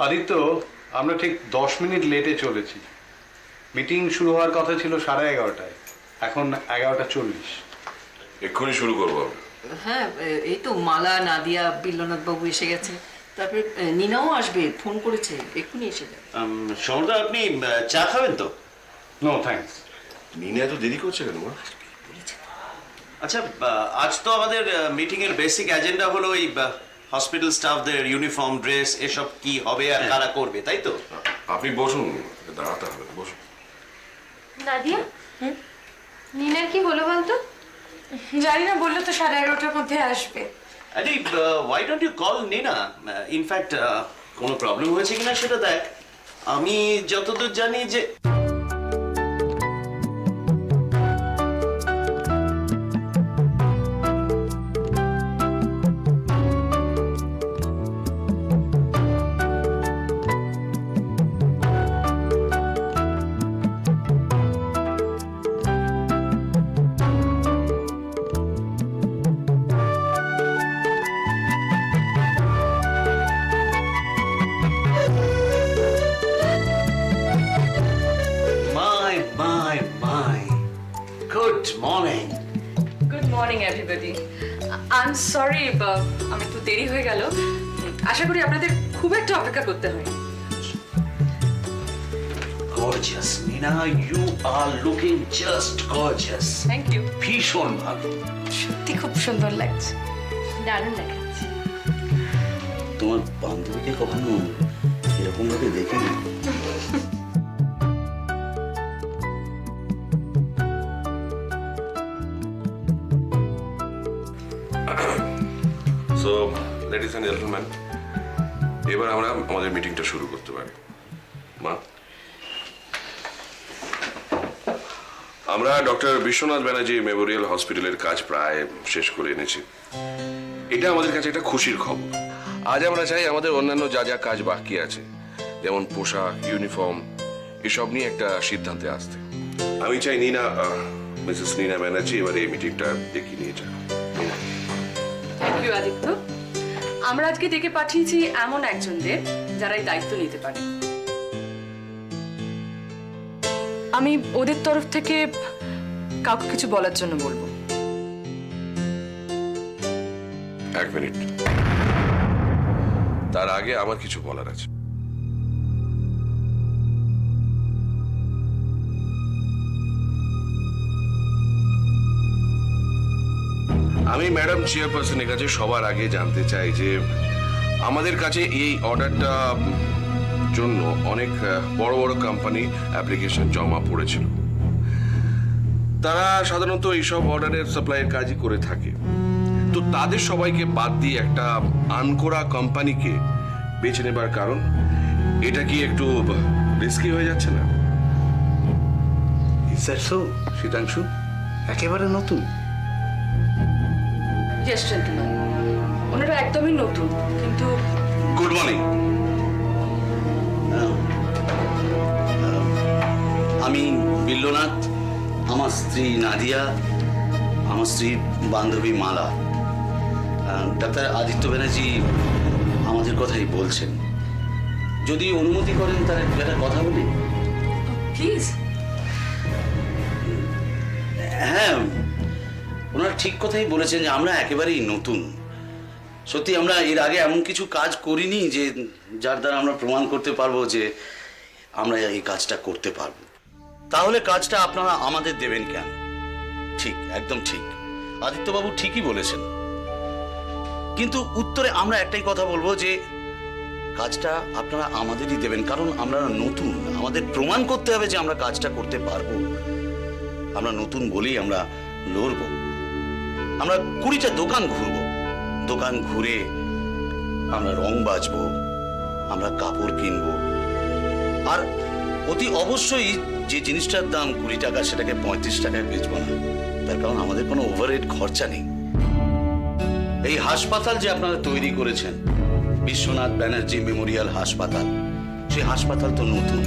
আদিত্য, আমরা ঠিক 10 মিনিট লেটে চলেছি। মিটিং শুরু হওয়ার কথা ছিল 11:30টায়, এখন 11:40। এক্ষুনি শুরু করবো। হ্যাঁ, এই তো মালা, নাদিয়া, বিল্লনাথ বাবু এসে গেছে, তারপরে নিনাও আসবে, ফোন করেছে, এক্ষুনি এসে যাবে। সমরদা, আপনি চা খাবেন তো? No thanks. নিনা এত দেরি করছে কেন মা? আচ্ছা, আজ তো আমাদের মিটিং এর বেসিক এজেন্ডা হলো এই হসপিটাল স্টাফদের ইউনিফর্ম, ড্রেস, এসব কি হবে আর কারা করবে, তাই তো? আপনি বসুন, দাঁড়াতে হবে, বসুন। নাদিয়া, নিনার কি হলো বলতো? জানি না, বললো তো 11:30টার মধ্যে আসবে। আরে why don't you call Nina? In fact কোনো প্রবলেম হয়েছে কিনা সেটা দেখ। আমি যতদূর জানি যে good morning. Good morning everybody. I am sorry, আমি একটু দেরি হয়ে গেল। আশা করি আপনাদের খুব একটা অপেক্ষা করতে হয়। Gorgeous Nina, you are looking just gorgeous. Thank you. ভীষণ ভালো। সত্যি খুব সুন্দর লাগছে। দারুণ দেখাচ্ছে। তোমার বান্ধবীকে কখনো এরকম ভাবে দেখিনি। সো লেডিস এন্ড জেন্টলম্যান, এবার আমরা আমাদের মিটিংটা শুরু করতে পারি। মা, আমরা ডক্টর বিশ্বনাথ ব্যানার্জি মেমোরিয়াল হসপিটালের কাজ প্রায় শেষ করে এনেছি। এটা আমাদের কাছে একটা খুশির খবর। আজ আমরা চাই আমাদের অন্যান্য যা যা কাজ বাকি আছে, যেমন পোশাক, ইউনিফর্ম, এসব নিয়ে একটা সিদ্ধান্তে আসতে। আমি চাই মিসেস নীনা ব্যানার্জি এবার এই মিটিংটা এগিয়ে নিয়ে যান। Thank you Aditya. আমরা আজকে ডেকে পাঠিয়েছি এমন একজনদের যারা এই দায়িত্ব নিতে পারে। আমি ওদের তরফ থেকে কাউকে কিছু বলার জন্য বলবো। এক মিনিট, তার আগে আমার কিছু বলার আছে। আমি ম্যাডাম চেয়ারপারসনের কাছে সবার আগে জানতে চাই যে আমাদের কাছে এই অর্ডারটা জন্য অনেক বড় বড় কোম্পানি অ্যাপ্লিকেশন জমা পড়েছিল। তারা সাধারণত এইসব অর্ডারের সাপ্লাইয়ের কাজই করে থাকে। তো তাদের সবাইকে বাদ দিয়ে একটা আনকোরা কোম্পানিকে বেছে নেবার কারণ, এটা কি একটু রিস্কি হয়ে যাচ্ছে না? শীতাংশু একেবারে নতুন। ইয়েস জেন্টলম্যান, ওনারা একদমই নতুন, কিন্তু গুড মর্নিং। আমি বিল্লনাথ, আমার স্ত্রী নাদিয়া, আমার স্ত্রীর বান্ধবী মালা। ডাক্তার আদিত্য ব্যানার্জি আমাদের কথাই বলছেন। যদি অনুমতি করেন তাহলে একটা কথা বলি। প্লিজ। হ্যাঁ, ওনারা ঠিক কথাই বলেছেন যে আমরা একেবারেই নতুন। সত্যি আমরা এর আগে এমন কিছু কাজ করিনি যে যার দ্বারা আমরা প্রমাণ করতে পারবো যে আমরা এই কাজটা করতে পারবো। তাহলে কাজটা আপনারা আমাদের দেবেন কেন? ঠিক, একদম ঠিক, আদিত্যবাবু ঠিকই বলেছেন। কিন্তু উত্তরে আমরা একটাই কথা বলবো যে কাজটা আপনারা আমাদেরই দেবেন, কারণ আমরা নতুন। আমাদের প্রমাণ করতে হবে যে আমরা কাজটা করতে পারবো। আমরা নতুন বলেই আমরা লড়বো। আমরা 20টা দোকান ঘুরবো, দোকান ঘুরে আমরা রং বাজবো, আমরা কাপড় কিনবো, আর অতি অবশ্যই যে জিনিসটার দাম 20 টাকা সেটাকে 35 টাকায় বেচবো না। তার কারণ আমাদের কোনো ওভারহেড খরচা নেই। এই হাসপাতাল যে আপনারা তৈরি করেছেন, বিশ্বনাথ ব্যানার্জি মেমোরিয়াল হাসপাতাল, সেই হাসপাতাল তো নতুন।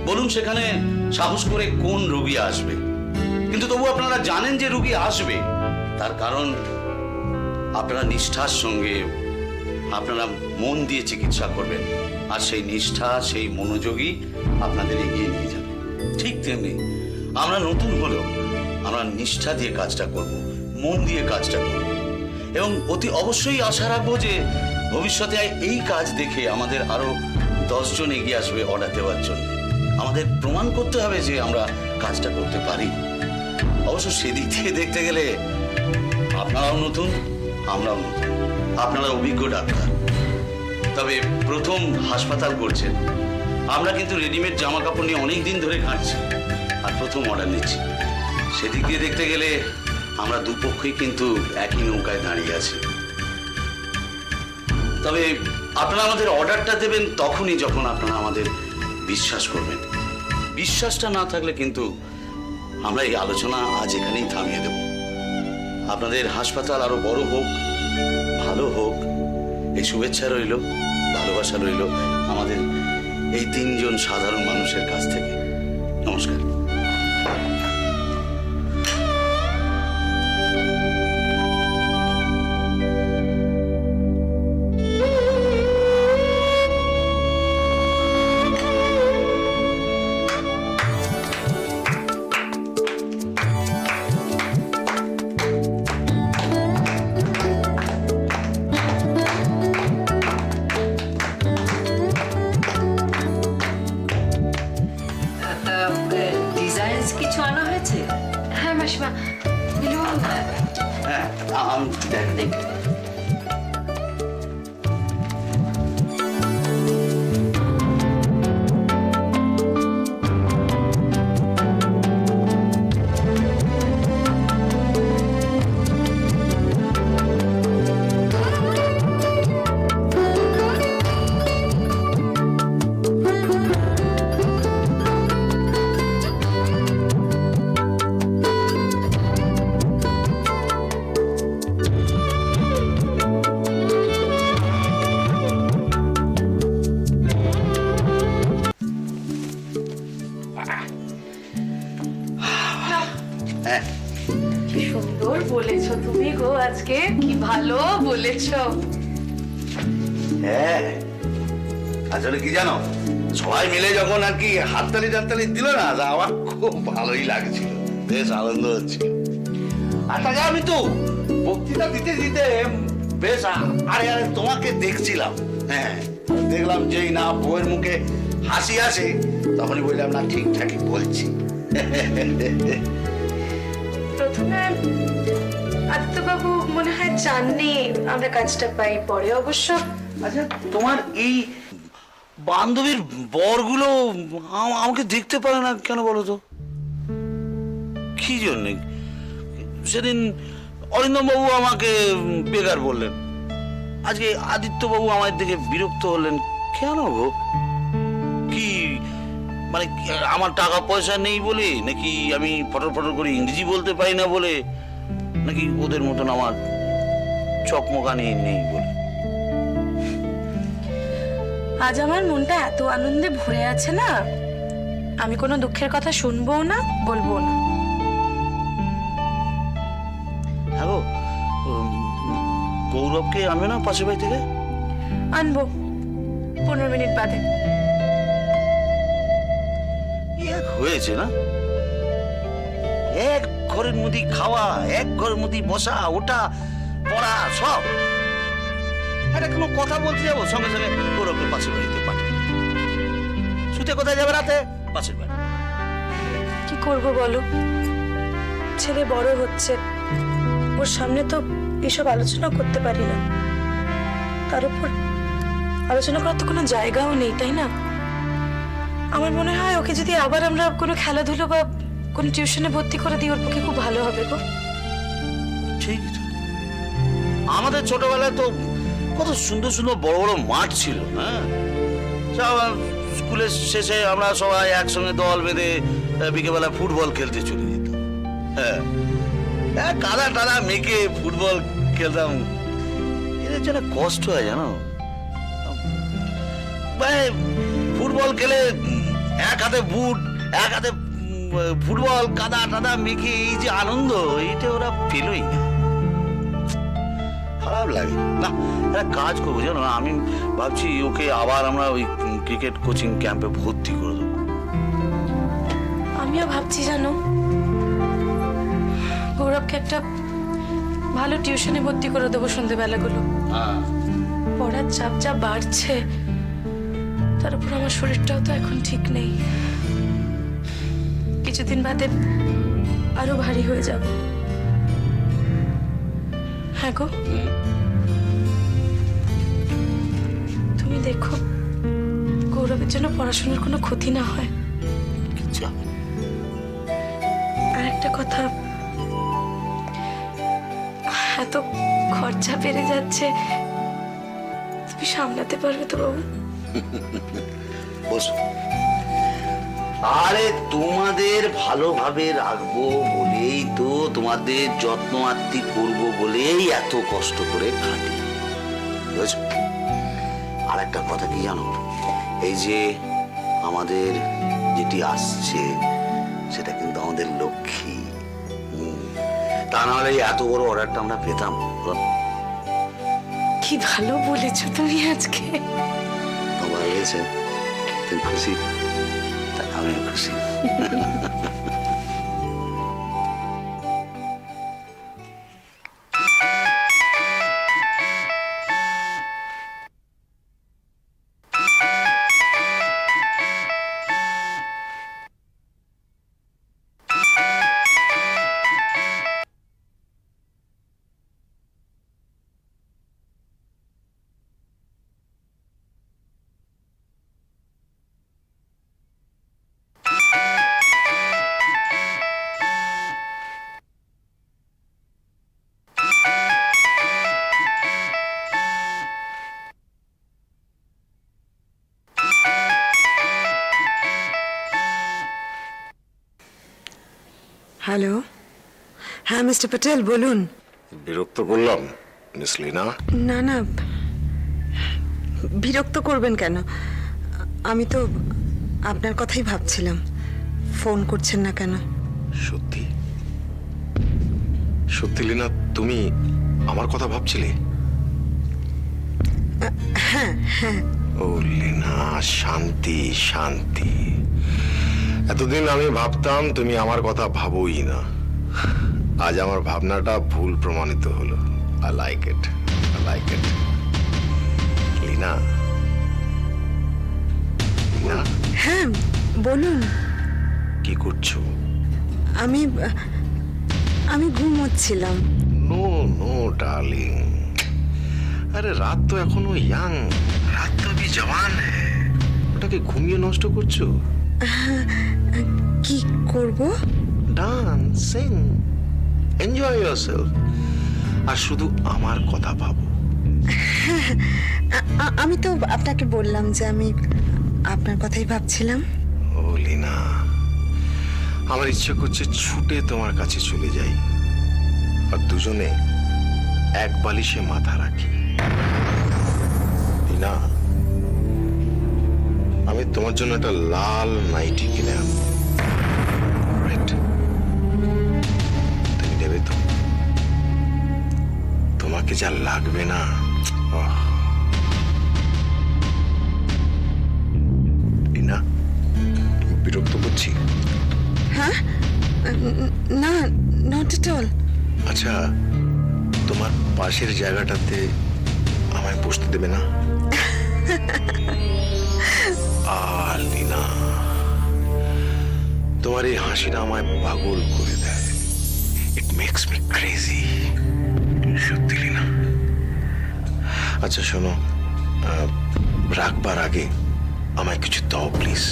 বলুন সেখানে সাহস করে কোন রোগী আসবে? কিন্তু তবু আপনারা জানেন যে রোগী আসবে, তার কারণ আপনারা নিষ্ঠার সঙ্গে, আপনারা মন দিয়ে চিকিৎসা করবেন। আর সেই নিষ্ঠা, সেই মনোযোগী আপনাদের এগিয়ে নিয়ে যাবে। ঠিক তেমনি আমরা নতুন হলেও আমরা নিষ্ঠা দিয়ে কাজটা করব, মন দিয়ে কাজটা করব, এবং অতি অবশ্যই আশা রাখবো যে ভবিষ্যতে এই কাজ দেখে আমাদের আরো 10 জন এগিয়ে আসবে অর্ডার দেওয়ার জন্য। আমাদের প্রমাণ করতে হবে যে আমরা কাজটা করতে পারি। অবশ্য সেদিক থেকে দেখতে গেলে আপনারাও নতুন, আমরাও নতুন, আপনারা অভিজ্ঞ ডাক্তার। তবে প্রথম হাসপাতাল করছেন, আমরা কিন্তু রেডিমেড জামা কাপড় নিয়ে অনেক দিন ধরে ঘাঁটছি আর প্রথম অর্ডার নিচ্ছি। সেদিক দিয়ে দেখতে গেলে আমরা দুপক্ষই কিন্তু একই নৌকায় দাঁড়িয়ে আছি। তবে আপনারা আমাদের অর্ডারটা দেবেন তখনই যখন আপনারা আমাদের বিশ্বাস করবেন। বিশ্বাসটা না থাকলে কিন্তু আমরা এই আলোচনা আজ এখানেই থামিয়ে দেব। আপনাদের হাসপাতাল আরো বড় হোক, ভালো হোক, এই শুভেচ্ছা রইল, ভালোবাসা রইল আমাদের এই 3 জন সাধারণ মানুষের কাছ থেকে। নমস্কার। ডিজাইনস কিছু আনা হয়েছে? হ্যাঁ মাসিমা, বিলু, হ্যাঁ, আমি দেখ। হ্যাঁ, কি সুন্দর বলেছো তুমি গো, আজকে কি ভালো বলেছো। হ্যাঁ, আসলে কি জানো, সবাই মিলে যখন আর কি হাততালি টাততালি দিল না, তা আমার খুব ভালোই লাগছিল, বেশ আনন্দ হচ্ছিল। আর তাকে আমি তো বক্তৃতা দিতে দিতে বেশ আরে আরে তোমাকে দেখছিলাম। হ্যাঁ, দেখলাম যেই না বউয়ের মুখে হাসি আসে তখনই বললাম না ঠিকঠাকই বলছি। প্রথমে আদিত্যবাবু মনে হয় জাননি আমরা কাজটা পাই, পরে অবশ্য আচ্ছা, তোমার এই বান্ধবীর বরগুলো আমাকে দেখতে পারে না কেন বলো তো? কি জন্য? সেদিন অরিন্দম বাবু আমাকে বেকার বললেন, আজকে আদিত্য বাবু আমার দিকে বিরক্ত হলেন কেন গো? কি মানে আমার টাকা পয়সা নেই বলে, নাকি আমি ফটর ফটর করে ইংরেজি বলতে পারি না বলে, নাকি ওদের মতন আমার চকমকানি নেই বলে? আজ আমার মনটা এত আনন্দে ভরে আছে না, আমি কোনো দুঃখের কথা শুনবো না, বলবো না। হ্যাঁ গো, গৌরবকে আনবে না পাশের বাড়ি থেকে? আনবো 15 মিনিট বাদে। এক হয়েছে না, এক ঘরের মধ্যে খাওয়া, এক ঘরের মধ্যে বসা, ওটা পড়া সব। একটা কোনো কথা বলতে যাবো, সঙ্গে সঙ্গে গৌরবকে পাশের বাড়িতে পাঠিয়ে। শুতে কোথায় যাবে রাতে? পাশের বাড়ি। কি করব বলো, ছেলে বড় হচ্ছে, ওর সামনে তো এসব আলোচনা করতে পারি না। তার উপর আলোচনা করার তো কোনো জায়গাও নেই, তাই না? আমার মনে হয় ওকে যদি আবার আমরা কোনো খেলাধুলো বা কোনো টিউশনে ভর্তি করে দিই, ওর পক্ষে খুব ভালো হবে গো। ঠিক তো, আমাদের ছোটবেলায় তো কত সুন্দর সুন্দর বড় বড় মাঠ ছিল। হ্যাঁ, স্কুলের শেষে আমরা সবাই একসঙ্গে দল বেঁধে বিকেলবেলা ফুটবল খেলতে চলে যেতাম। হ্যাঁ, কাদা টাদা মেখে ফুটবল খেলতাম। এদের জন্য কষ্ট হয় জানো, ফুটবল খেলে এক হাতে বুট, এক হাতে ফুটবল, কাদা টাদা মেখে এই যে আনন্দ, এইটা ওরা পেলই না। খারাপ লাগে না। একটা কাজ করবো জানো, আমি ভাবছি ওকে আবার আমরা ওই ক্রিকেট কোচিং ক্যাম্পে ভর্তি করে দেবো। আমিও ভাবছি জানো, গৌরবকে একটা ভালো টিউশনে ভর্তি করে দেবো সন্ধ্যেবেলাগুলো। পড়ার চাপ যা বাড়ছে, তার উপর আমার শরীরটাও তো এখন ঠিক নেই। কিছুদিন বাদে আরো ভারী হয়ে যাবে। হ্যাঁ গো, তুমি দেখো গৌরবের জন্য পড়াশোনার কোনো ক্ষতি না হয়। আচ্ছা, আর একটা কথা, এত খরচা বেড়ে যাচ্ছে, তুমি সামলাতে পারবে তো বাবু? বসো। আরে তোমাদের ভালোভাবে রাখবো বলেই তো, তোমাদের যত্ন আত্তি করবো বলেই এত কষ্ট করে খাটি, বুঝেছো? আর একটা কথা কি জানো, এই যে আমাদের যেটি আসছে সেটা কিন্তু আমাদের লক্ষ্মী। তা নাহলে এত বড় অর্ডারটা আমরা পেতাম? কি ভালো বলেছো তুমি আজকে। তোমার হয়েছে, তুমি খুশি, তা আমিও খুশি। হ্যালো, হ্যাঁ মিস্টার প্যাটেল বলুন। বিরক্ত করলাম মিস লীনা? না না, বিরক্ত করবেন কেন? আমি তো আপনার কথাই ভাবছিলাম। ফোন করছেন না কেন? সত্যি সত্যি লীনা, তুমি আমার কথা ভাবছিলে? হ্যাঁ হ্যাঁ। ও লীনা, শান্তি শান্তি। এতদিন আমি ভাবতাম তুমি আমার কথা ভাবোই না। আজ আমার ভাবনাটা ভুল প্রমাণিত হলো। I like it, I like it. Leena, Leena, হ্যাঁ বলুন। কি করছো? আমি আমি ঘুমোচ্ছিলাম। নো নো ডার্লিং, আরে রাত তো এখনো ইয়াং, রাত তো अभी जवान है। ওটাকে ঘুমিয়ে নষ্ট করছো? কি করব? Dance, sing, enjoy yourself. আর শুধু আমার কথা ভাবো। আমি তো আপনাকে বললাম যে আমি আপনার কথাই ভাবছিলাম। ও লীনা, আমার ইচ্ছে করছে ছুটে তোমার কাছে চলে যাই আর দুজনে এক বালিশে মাথা রাখি। লীনা, আমি তোমার জন্য একটা লাল নাইটি কিনে আনবো। Right? তুমি নেবে তো? তোমাকে যা লাগবে না। লীনা, বিরক্ত করছি? হ্যাঁ, না, নট এট অল। আচ্ছা, তোমার পাশের জায়গাটাতে আমায় বসতে দেবে না? লীনা, তোমার এই হাসিটা আমায় পাগল করে দেয়। It makes me crazy. সত্যি লীনা। আচ্ছা শোনো, রাখবার আগে আমায় কিছু দাও প্লিজ।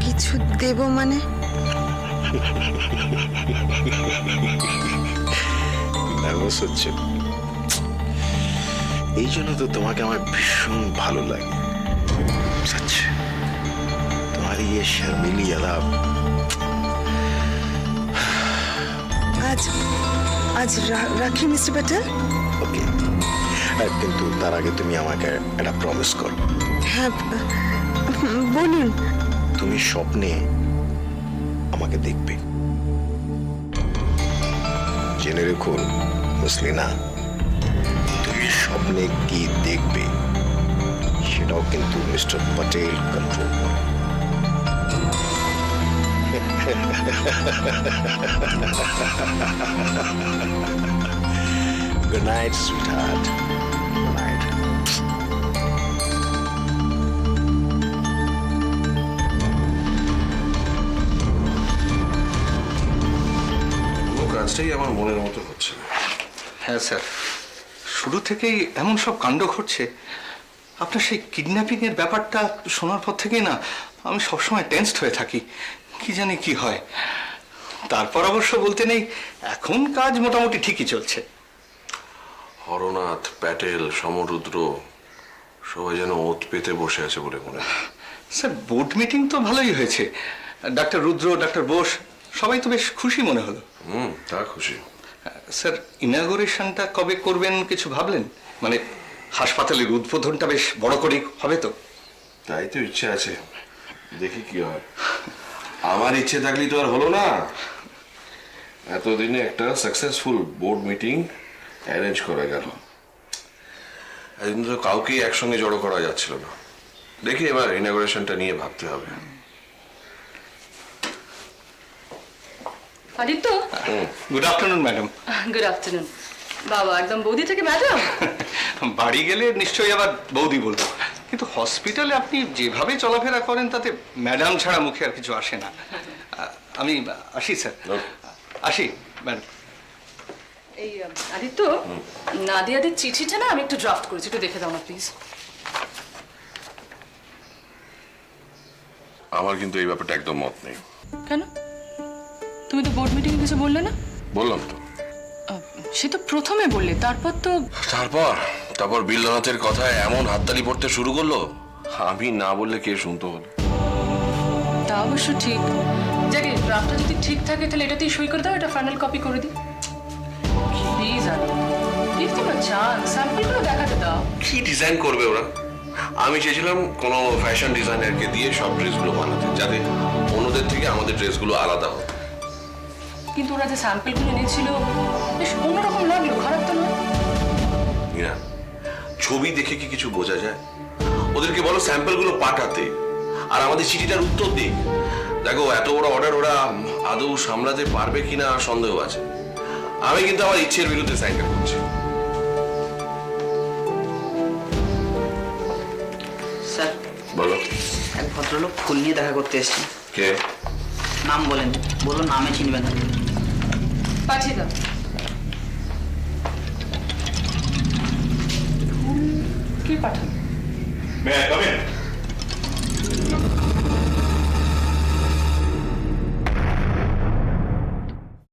কিছু দেব মানে? নার্ভাস হচ্ছে? এই জন্য তো তোমাকে আমার ভীষণ ভালো লাগে। সচ, তোমার ये शर्मीली अदा। আজ রাখি মিস্টার প্যাটেল। ওকে, কিন্তু তার আগে তুমি আমাকে একটা প্রমিস করো। হ্যাঁ বলুন। তুমি স্বপ্নে আমাকে দেখবে। জেনে রেখো বুঝলি না? তুই স্বপ্নে কি দেখবে সেটাও কিন্তু মিস্টার পটেল কন্ট্রোল করে। Good night, sweetheart. Good night. কোনো কাজটাই আমার মনের মতো হচ্ছে না। হ্যাঁ স্যার, শুরু থেকেই এমন সব কাণ্ড ঘটছে। আপনার সেই কিডন্যাপিংয়ের ব্যাপারটা শোনার পর থেকেই না আমি সবসময় টেনসড হয়ে থাকি, কি জানি কি হয়। তারপর অবশ্য বলতে নেই, এখন কাজ মোটামুটি ঠিকই চলছে। হরনাথ, প্যাটেল, সমরুদ্র সবাই যেন ওত পেতে বসে আছে বলে মনে হয়। স্যার, বোর্ড মিটিং তো ভালোই হয়েছে। ডাক্তার রুদ্র, ডাক্তার বোস সবাই তো বেশ খুশি মনে হলো। তা খুশি। স্যার, ইনাগুরেশনটা কবে করবেন কিছু ভাবলেন? মানে হাসপাতালের উদ্বোধনটা বেশ বড় করেই হবে তো? তাই তো ইচ্ছে আছে, দেখি কি হয়। আমার ইচ্ছে থাকলেই তো আর হলো না। এতদিনে একটা সাকসেসফুল বোর্ড মিটিং অ্যারেঞ্জ করা গেল। এদিন তো কাউকেই একসঙ্গে জড়ো করা যাচ্ছিল না। দেখি এবার ইনাগুরেশনটা নিয়ে ভাবতে হবে। Aditya, good afternoon madam. Good afternoon. বাবা, একদম বৌদি থেকে ম্যাডাম। বাড়ি গেলে নিশ্চয়ই আবার বৌদি বলবো, কিন্তু হসপিটালে আপনি যেভাবে চলাফেরা করেন তাতে ম্যাডাম ছাড়া মুখে আর কিছু আসে না। আমি আসি স্যার, আসি ম্যাডাম। এই আদিত্য, নাদিয়াদের চিঠিটা না আমি একটু ড্রাফট করেছি, একটু দেখে দাও না প্লিজ। আমার কিন্তু এই ব্যাপারটা একদম মত নেই। কেন? তুমি তো বোর্ড মিটিংয়ে কিছু বললে না? বললাম তো। সে তো প্রথমে বললে, তারপর তো তারপর বিল্লনাথের কথায় এমন হাততালি পড়তে শুরু করলো, আমি না বললে কে শুনতো বলো? তা অবশ্য ঠিক। যাকে ড্রাফটটা যদি ঠিক থাকে তাহলে এটাতেই সই করে দাও, এটা ফাইনাল কপি করে দিই প্লিজ। প্লিজ তোমার চান্স, স্যাম্পলগুলো দেখাতে দাও। কি ডিজাইন করবে ওরা? আমি চেয়েছিলাম কোনো ফ্যাশন ডিজাইনারকে দিয়ে সব ড্রেসগুলো বানাতে, যাতে অন্যদের থেকে আমাদের ড্রেসগুলো আলাদা হোক। কিন্তু ওরা যে স্যাম্পলগুলো এনেছিল বেশ অন্যরকম লাগলো, খারাপ তো নয়। না, ছবি দেখে কি কিছু বোঝা যায়? ওদেরকে বলো স্যাম্পলগুলো পাঠাতে, আর আমাদের চিঠিটার উত্তর দিক। দেখো, এত বড় অর্ডার ওরা আদৌ সামলাতে পারবে কিনা সন্দেহ আছে। আমি কিন্তু আমার ইচ্ছের বিরুদ্ধে সাইনটা করছি। স্যার, বলো। এক ভদ্রলোক ফুল নিয়ে দেখা করতে এসেছেন। কে? নাম বলেন, বলুন নামে চিনবেন না। পাঠিয়ে দাও। কে পাঠাবে?